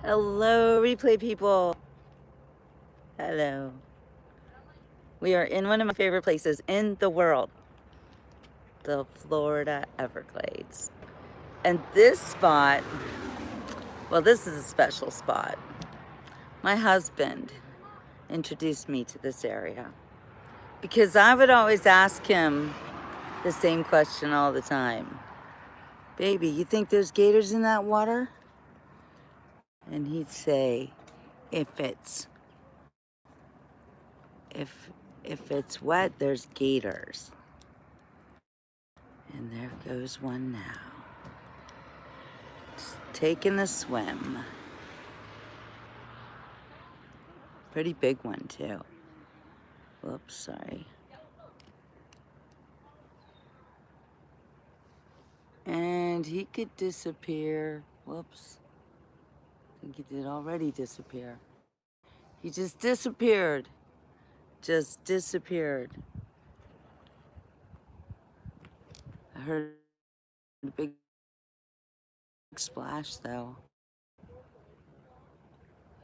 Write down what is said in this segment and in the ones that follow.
Hello, replay people. Hello. We are in one of my favorite places in the world, the Florida Everglades. And this spot, well, this is a special spot. My husband introduced me to this area because I would always ask him the same question all the time. Baby, you think there's gators in that water? And he'd say, if it's wet, there's gators. And there goes one now. Just taking a swim. Pretty big one too. Whoops, sorry. And he could disappear. Whoops. I think he did already disappear. He just disappeared. Just disappeared. I heard a big splash though.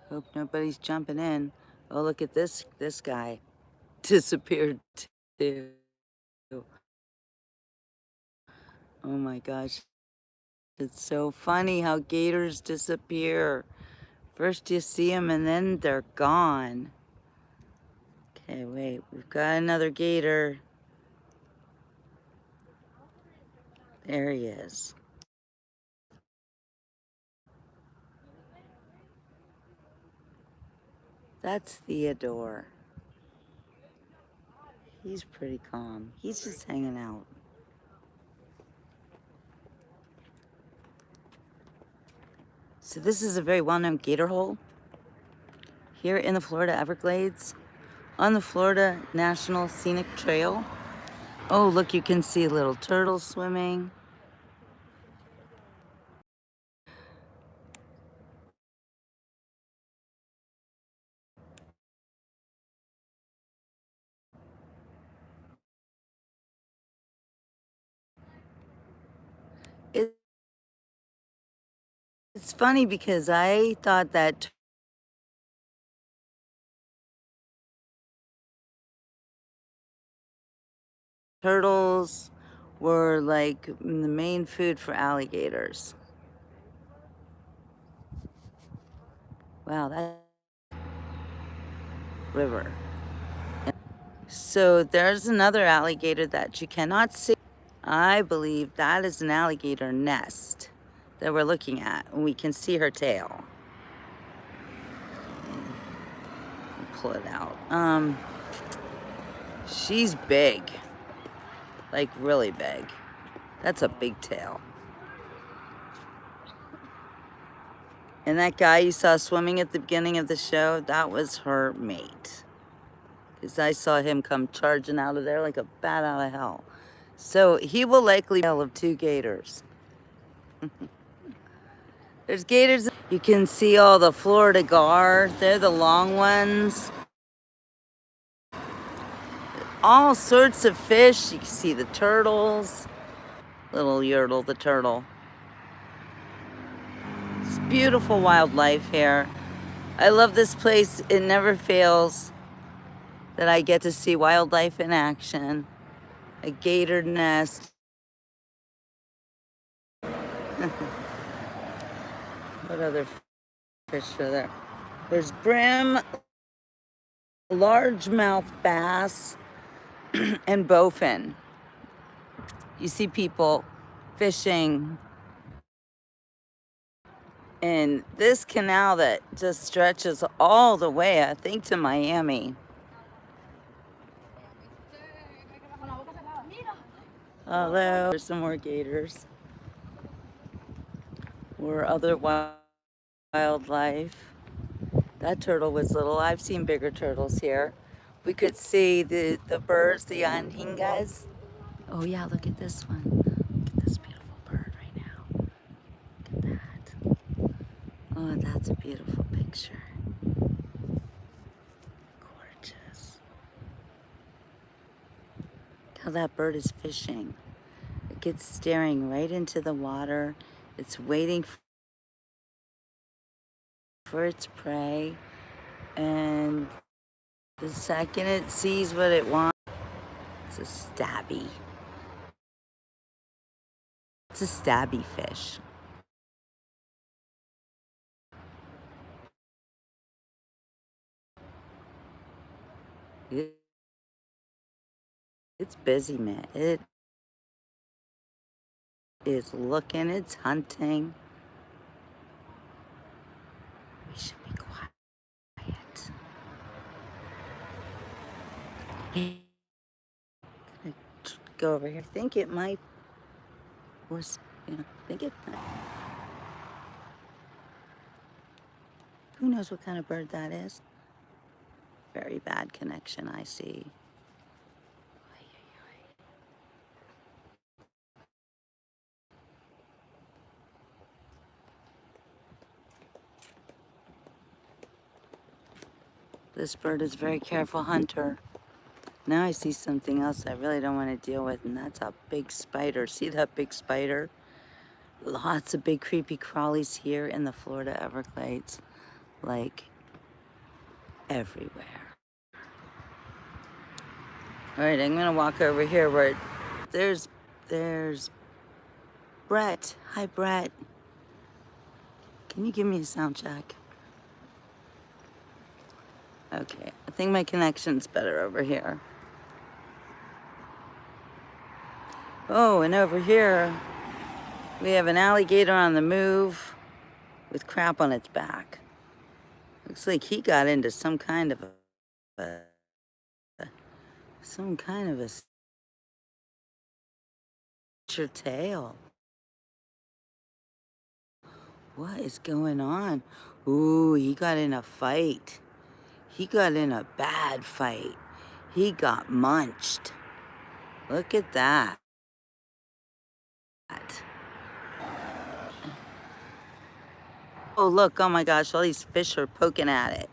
Hope nobody's jumping in. Oh, look at this guy. Disappeared too. Oh my gosh. It's so funny how gators disappear. First you see them and then they're gone. Okay, wait, we've got another gator. There he is. That's Theodore. He's pretty calm. He's just hanging out. So this is a very well-known gator hole here in the Florida Everglades on the Florida National Scenic Trail. Oh, look, you can see little turtles swimming. It's funny because I thought that turtles were like the main food for alligators. Wow, that river. So there's another alligator that you cannot see. I believe that is an alligator nest that we're looking at, and we can see her tail. Pull it out. She's big, like really big. That's a big tail. And that guy you saw swimming at the beginning of the show, that was her mate. Because I saw him come charging out of there like a bat out of hell. So he will likely be of two gators. There's gators. You can see all the Florida gar. They're the long ones. All sorts of fish. You can see the turtles. Little Yertle the turtle. It's beautiful wildlife here. I love this place. It never fails that I get to see wildlife in action. A gator nest. What other fish are there? There's brim, largemouth bass, and bowfin. You see people fishing in this canal that just stretches all the way, I think, to Miami. Hello, there's some more gators. Or other wildlife. That turtle was little. I've seen bigger turtles here. We could see the birds, the anhingas. Oh yeah, look at this one. Look at this beautiful bird right now. Look at that. Oh, that's a beautiful picture. Gorgeous. Look how that bird is fishing. It gets staring right into the water. It's waiting for its prey, and the second it sees what it wants, it's a stabby. It's a stabby fish. It's busy, man. It is looking, it's hunting. We should be quiet. Go over here. I think it might was, I think it might. Who knows what kind of bird that is? Very bad connection, I see. This bird is a very careful hunter. Now I see something else I really don't want to deal with, and that's a big spider. See that big spider? Lots of big creepy crawlies here in the Florida Everglades, like everywhere. All right, I'm gonna walk over here where there's Brett. Hi, Brett. Can you give me a sound check? Okay, I think my connection's better over here. Oh, and over here, we have an alligator on the move with crap on its back. Looks like he got into some kind of a tail. What is going on? Ooh, he got in a fight. He got in a bad fight. He got munched. Look at that. Oh, look, oh my gosh, all these fish are poking at it.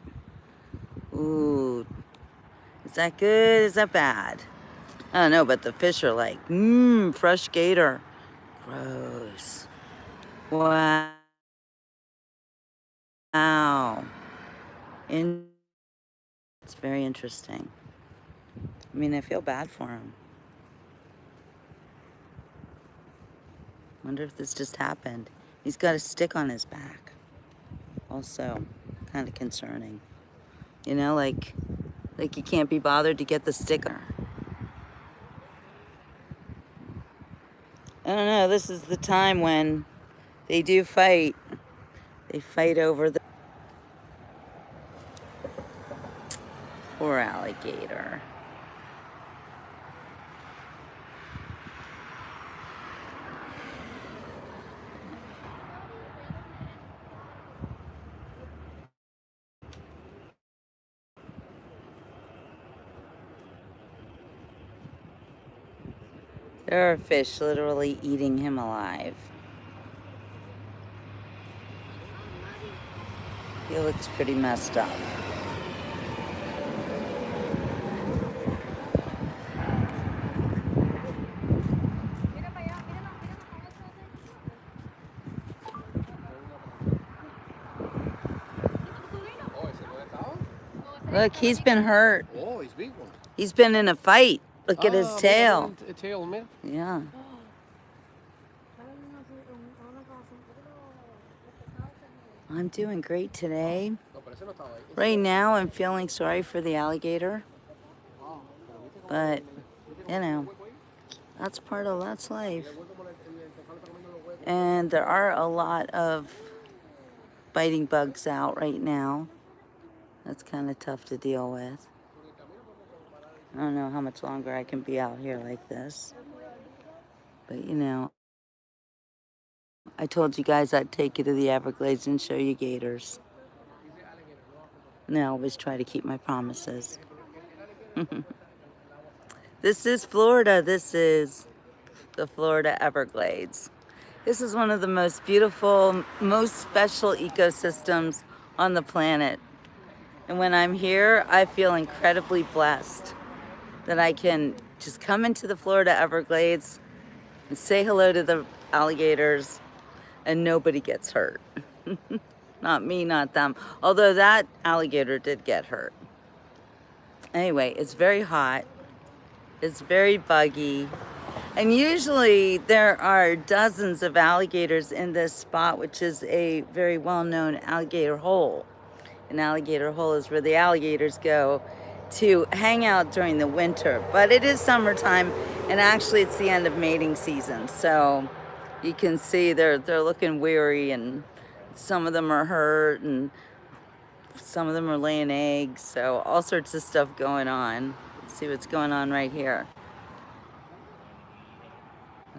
Ooh, is that good? Is that bad? I don't know, but the fish are like, fresh gator. Gross. Wow. And it's very interesting. I mean, I feel bad for him. Wonder if this just happened. He's got a stick on his back. Also, kind of concerning. You know, like you can't be bothered to get the sticker. I don't know, this is the time when they do fight. They fight over the poor alligator. There are fish literally eating him alive. He looks pretty messed up. Look, he's been hurt. Oh, he's big one. He's been in a fight. Look at his tail. Yeah. I'm doing great today. Right now, I'm feeling sorry for the alligator. But, you know, that's life. And there are a lot of biting bugs out right now. That's kind of tough to deal with. I don't know how much longer I can be out here like this. But, you know, I told you guys I'd take you to the Everglades and show you gators. And I always try to keep my promises. This is Florida. This is the Florida Everglades. This is one of the most beautiful, most special ecosystems on the planet. And when I'm here, I feel incredibly blessed that I can just come into the Florida Everglades and say hello to the alligators and nobody gets hurt. Not me, not them. Although that alligator did get hurt. Anyway, it's very hot. It's very buggy. And usually there are dozens of alligators in this spot, which is a very well-known alligator hole. An alligator hole is where the alligators go to hang out during the winter. But it is summertime, and actually it's the end of mating season. So you can see they're looking weary, and some of them are hurt, and some of them are laying eggs. So all sorts of stuff going on. Let's see what's going on right here.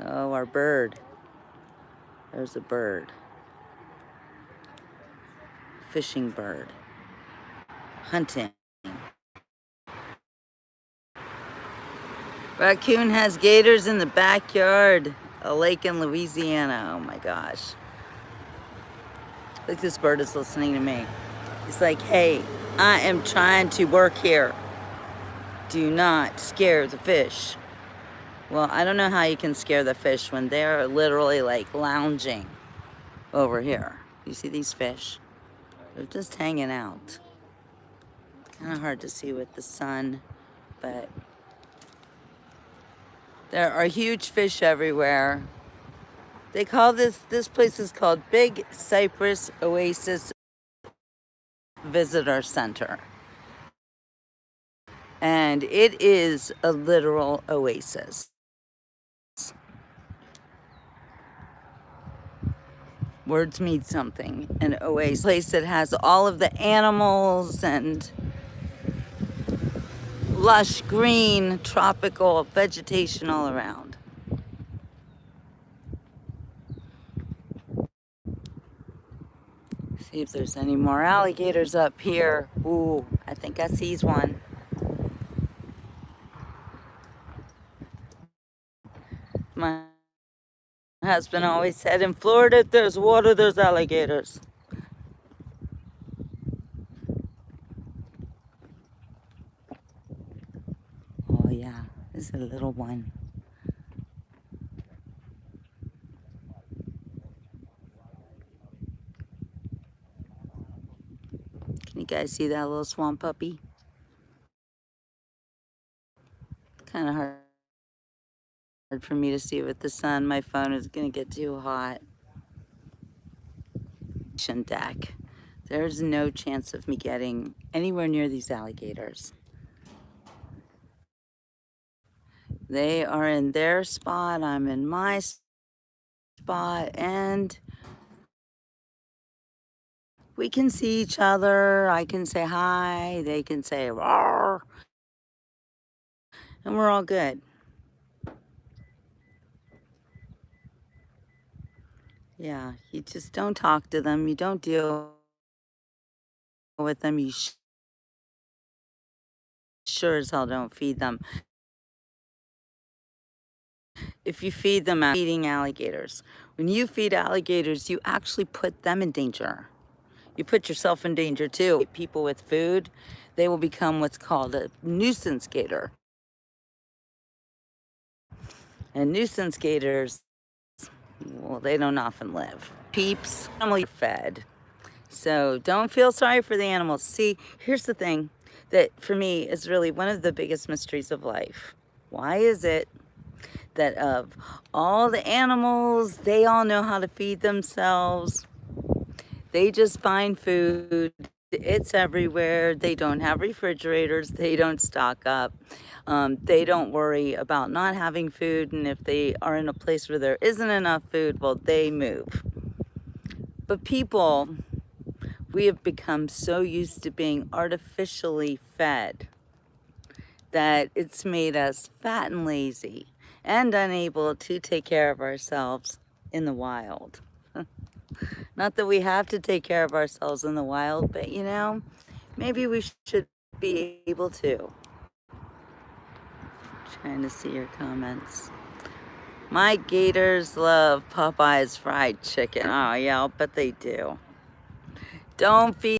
Oh, our bird. There's a bird. Fishing bird. Hunting. Raccoon has gators in the backyard. A lake in Louisiana. Oh my gosh. Look, this bird is listening to me. He's like, hey, I am trying to work here. Do not scare the fish. Well, I don't know how you can scare the fish when they're literally like lounging over here. You see these fish? They're just hanging out. Kind of hard to see with the sun, but there are huge fish everywhere. They call this place is called Big Cypress Oasis Visitor Center. And it is a literal oasis. Words mean something. An oasis, place that has all of the animals and lush green tropical vegetation all around. See if there's any more alligators up here. Ooh, I think I sees one. My husband always said, in Florida, if there's water, there's alligators. Oh yeah, this is a little one. Can you guys see that little swamp puppy? Kind of hard for me to see with the sun. My phone is gonna get too hot. Deck. There's no chance of me getting anywhere near these alligators. They are in their spot, I'm in my spot, and we can see each other. I can say hi, they can say roar, and we're all good. Yeah, you just don't talk to them. You don't deal with them. You sure as hell don't feed them. If you feed them, feeding alligators. When you feed alligators, you actually put them in danger. You put yourself in danger too. People with food, they will become what's called a nuisance gator. And nuisance gators, well, they don't often live. Peeps, normally fed. So don't feel sorry for the animals. See, here's the thing that for me is really one of the biggest mysteries of life. Why is it that of all the animals, they all know how to feed themselves? They just find food. It's everywhere. They don't have refrigerators. They don't stock up. They don't worry about not having food. And if they are in a place where there isn't enough food, well, they move. But people, we have become so used to being artificially fed that it's made us fat and lazy and unable to take care of ourselves in the wild. Not that we have to take care of ourselves in the wild, but you know, maybe we should be able to. Trying to see your comments. My gators love Popeye's fried chicken. Oh yeah, I'll bet they do. Don't feed